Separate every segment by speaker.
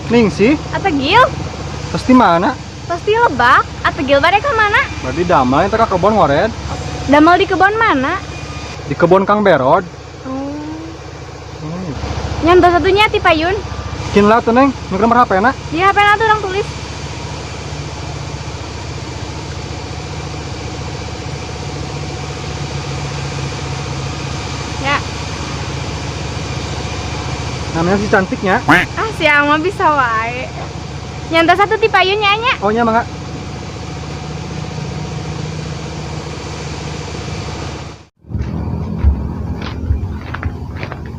Speaker 1: Ningsih,
Speaker 2: Ategil?
Speaker 1: pasti mana?
Speaker 2: Pasti Lebak. Ategil bade ka mana?
Speaker 1: Berarti damel itu ke kebon ngoret.
Speaker 2: Damel di kebon mana?
Speaker 1: Di kebon Kang Berod.
Speaker 2: Nyanto satunya ti Payun.
Speaker 1: Kin lah tuh neng, nuker nomor HP na.
Speaker 2: Di HP na tuh orang tulis. Ya.
Speaker 1: Namanya si cantiknya.
Speaker 2: Ah, si Ama bisa wae. Nyanto satu ti Payun nya.
Speaker 1: Oh nya mangga.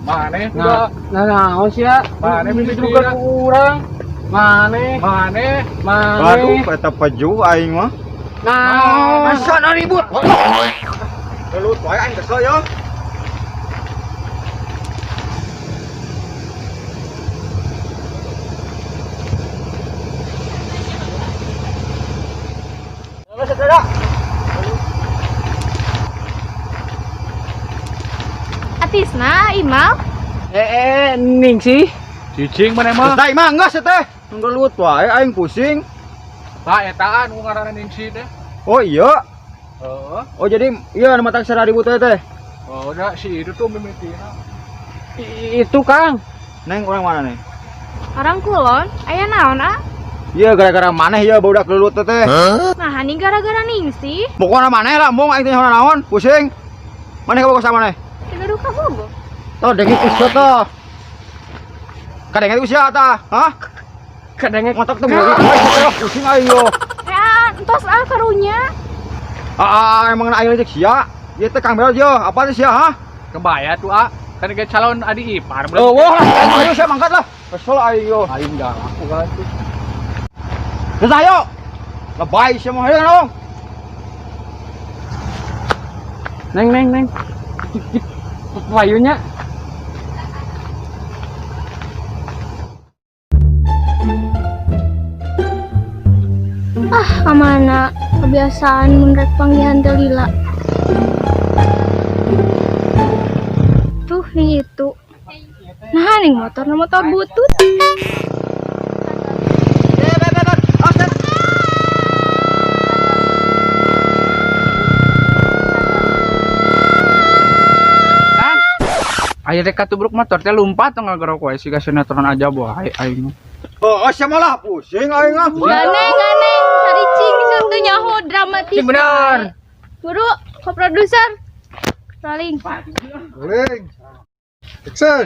Speaker 3: Mane
Speaker 1: Nah, naon sih ya?
Speaker 3: Mane mimpi
Speaker 1: juga kurang. Mane,
Speaker 3: Mane
Speaker 1: mane.
Speaker 4: Eta peju aing mah.
Speaker 1: Nah,
Speaker 4: Masa na ribut. Gelut wae aing kesel yo.
Speaker 2: Atisna Imal.
Speaker 1: Ningsih.
Speaker 3: cicing mana mah
Speaker 4: Tah imah geus teh. Gelut wae aing pusing.
Speaker 3: tak etaan nu ngaranna ningsi teh
Speaker 4: Oh iya.
Speaker 3: heeh
Speaker 4: Oh jadi iya nama tak sara ribut teh.
Speaker 3: oh da si itu tuh mimitina
Speaker 1: Itu Kang.
Speaker 4: Neng orang mana nih?
Speaker 2: Orang Kulon. Aya naon ah?
Speaker 4: Iya gara-gara maneh ya budak gelut teh.
Speaker 2: Nah, ini gara-gara Ningsih.
Speaker 4: Pokokna maneh lah mung aing teh naon pusing. Maneh ka sama maneh?
Speaker 2: Tiga duka bogo.
Speaker 4: Tah dengit usah tah. Kadengit usia tah, hah?
Speaker 1: Kadangnya
Speaker 4: Ngotak teh beureut pusing aing yo.
Speaker 2: Ya, entos ah karunya.
Speaker 4: Emang aing rejek sia. Ieu teh Kang Berod yo, apa teh sia hah?
Speaker 3: kebaya tuh kan ge calon adik ipar
Speaker 4: Oh, wah, ayo saya mangkat lah. Kesel aing yo.
Speaker 3: aing galak bukan tuh
Speaker 4: Geus ayo. Lebay sia mah ayo dong.
Speaker 1: neng. Payunya.
Speaker 2: Ah, kemana? Kebiasaan menurut panggilan Delila. Tuh, nih itu. Nah, nih motor butut.
Speaker 3: aya teh katubruk motor teh lumpat tengah gerok wae siga sinetron aja wae aing
Speaker 4: Oh, sia malah pusing aing ah.
Speaker 2: Ganeng, cari cing satu nyaho dramatis.
Speaker 3: cing bener
Speaker 2: Buru, ke produser. Rolling.
Speaker 4: Guling. Action.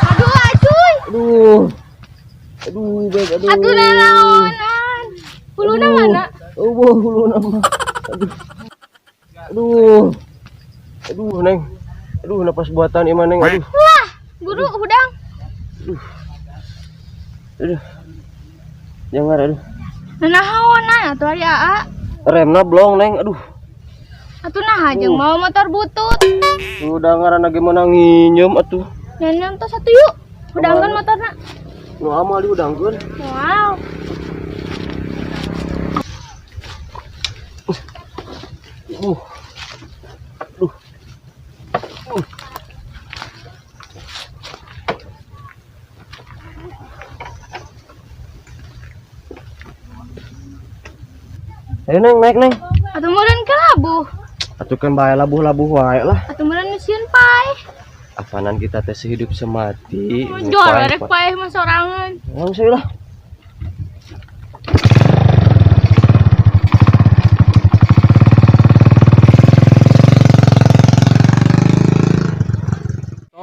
Speaker 2: Aduh, acuy.
Speaker 4: Aduh, beb, aduh.
Speaker 2: Atuh nanaonan. Huluna mana?
Speaker 4: Hulu nama. Aduh. Aduh, Neng. Aduh, napas buatan iman Neng. Aduh.
Speaker 2: Wah, guru udang.
Speaker 4: Aduh. Jangan aduh.
Speaker 2: Nanaonan atuh ari aa.
Speaker 4: Remna blong Neng. Aduh.
Speaker 2: Atuh nah jeung mau motor butut.
Speaker 4: Udah ngaranna gimana nginjem atuh.
Speaker 2: Nyanyian tuh satu yuk. Udangkan motorna.
Speaker 4: Nu amal diudangkeun.
Speaker 2: Wow.
Speaker 4: Ayo Neng, naik Neng.
Speaker 2: Atuh meureun ke labuh.
Speaker 4: Atuh kan bae labuh-labuh wae lah.
Speaker 2: Atuh meureun nyieun pae.
Speaker 4: Apanan kita teh sehidup semati.
Speaker 2: Jor rek pae mah sorangan.
Speaker 4: Langsung lah.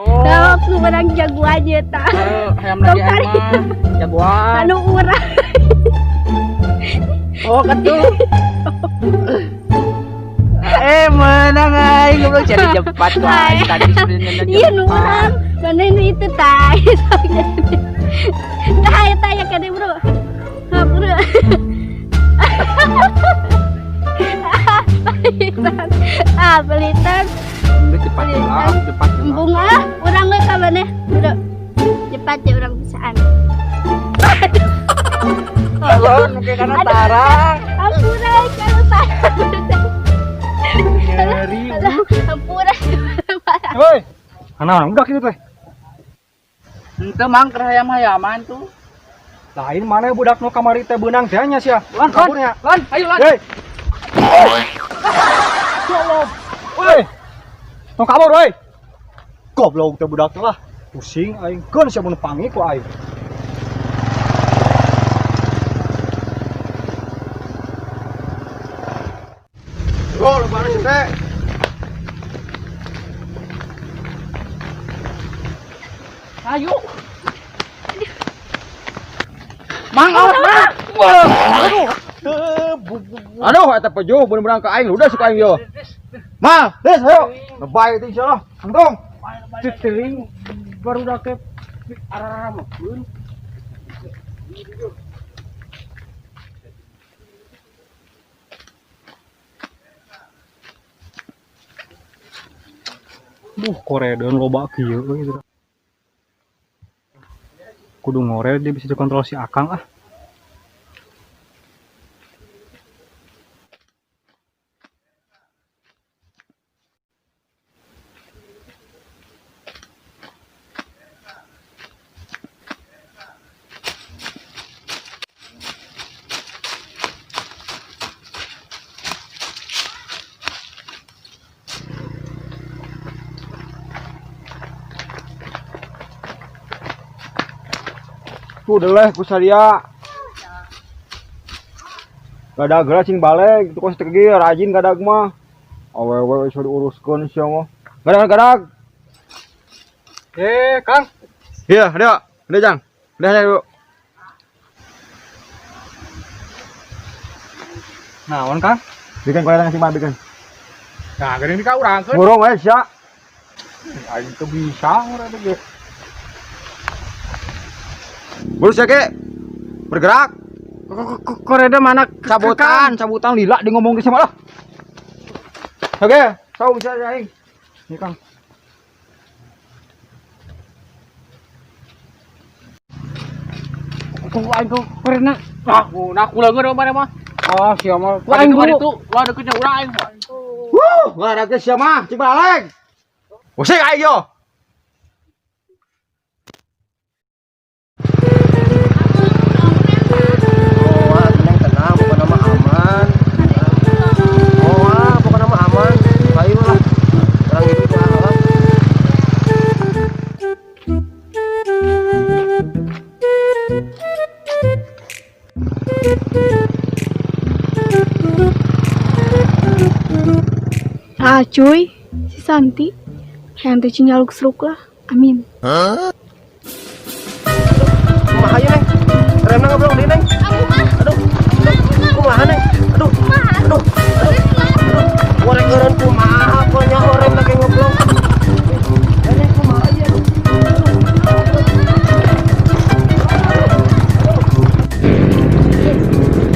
Speaker 2: Dah aku barang jago aja ta.
Speaker 3: hayam lagi mah jagoan
Speaker 2: Anu urang.
Speaker 3: oh ketul menang aing goblok jadi cepat wae tadi sebenarnya
Speaker 2: Iya nu urang. Mana ini itu tah. Tah eta ya kade bro. Ha bro. Pelitan.
Speaker 3: cepat lah
Speaker 2: pati orang bisaan.
Speaker 3: Alon mungkin karena tarang.
Speaker 2: Ampuran kalau tarang.
Speaker 3: Ngeri.
Speaker 2: Ampuran.
Speaker 4: Woi. Anak udah gitu teh.
Speaker 3: Ente mang kerayam-hayaman tuh.
Speaker 4: Lain mana budak nu kamari teh beunang teh nya sia.
Speaker 3: Lan,
Speaker 4: Kaburnya.
Speaker 3: Lan, ayo Lan.
Speaker 4: Hei. Tolong. Woi. Tong kabur woi. Goblok teh budak teh lah. Pusing aing keun sia mun pangi ku aing. Oh, lu mana sih teh?
Speaker 3: Ayo. Mang awas mang.
Speaker 4: Aduh, eta pejuh bener-bener ke aing udah suka aing yo. Mal, des ayo. Lebay teh insyaallah. Angtong.
Speaker 1: Cetering baru dah ke arah makeun.
Speaker 5: Koredeun loba kieu gitu. Kudu ngore dia bisa dikontrol si Akang ah.
Speaker 4: Udah leh ku sadia. Gadag geura cing balik itu kos tegi rajin gadag mah. Awewe iso diuruskeun sia mah. Gadag.
Speaker 5: Kang.
Speaker 4: Iya, ada Jang. Udah dulu.
Speaker 5: Naon Kang?
Speaker 4: Bikin koleran sih mah bikin.
Speaker 5: Nah, geuning di ka urang keun.
Speaker 4: Ngurung we sia.
Speaker 5: Aing teu bisa ngore ge.
Speaker 4: Bulu sia ge. Bergerak.
Speaker 1: Koreda mana
Speaker 4: Cabutan lila di ngomong ge sama lah. Oke, saung bisa aing. Ini Kang.
Speaker 1: Kau aing kau koreda.
Speaker 3: Nah kuleungeun mana mah.
Speaker 1: Ah, sia mah.
Speaker 3: Ku aing kemarin tuh, lo ada kerja urang aing mah.
Speaker 4: Ngadak ge sia mah, cing balik. Usik aing yo.
Speaker 3: Tenang, bukan nama aman. Bukan nama aman. Ayolah. Orang itu salah.
Speaker 2: Ah cuy, si Santi yang teh cinyaluk seruk lah, amin.
Speaker 3: Kumaha aja neng? Remna ngobrol di neng. Aduh, kumaha neng? Aduh, goreng eureun kumaha pokoknya orang lagi ngobrol. Neng kumaha aja?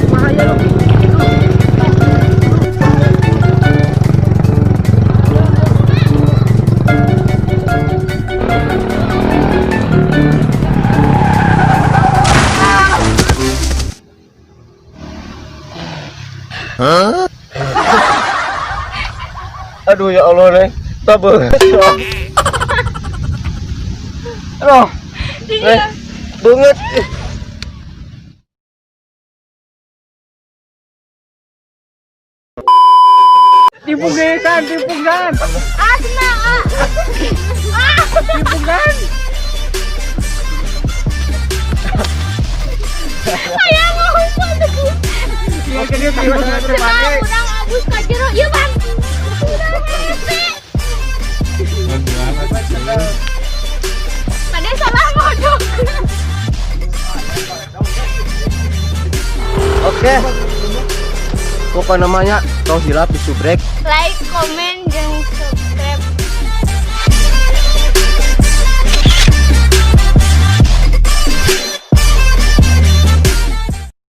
Speaker 3: Kumaha aja lo? Aduh ya Allah neng, sabar. Aduh, neng, banget.
Speaker 1: Dipugesan.
Speaker 2: Ah, senang ah.
Speaker 1: Dipugan.
Speaker 2: Ayah mau aduh.
Speaker 1: Iya kan dia tiba
Speaker 2: Senang, urang abus ka jero. Ieu Bang. Urang hese. Kade salah modok.
Speaker 3: Oke. Pokok namanya tong hilap di subrek.
Speaker 2: Like, comment, dan subscribe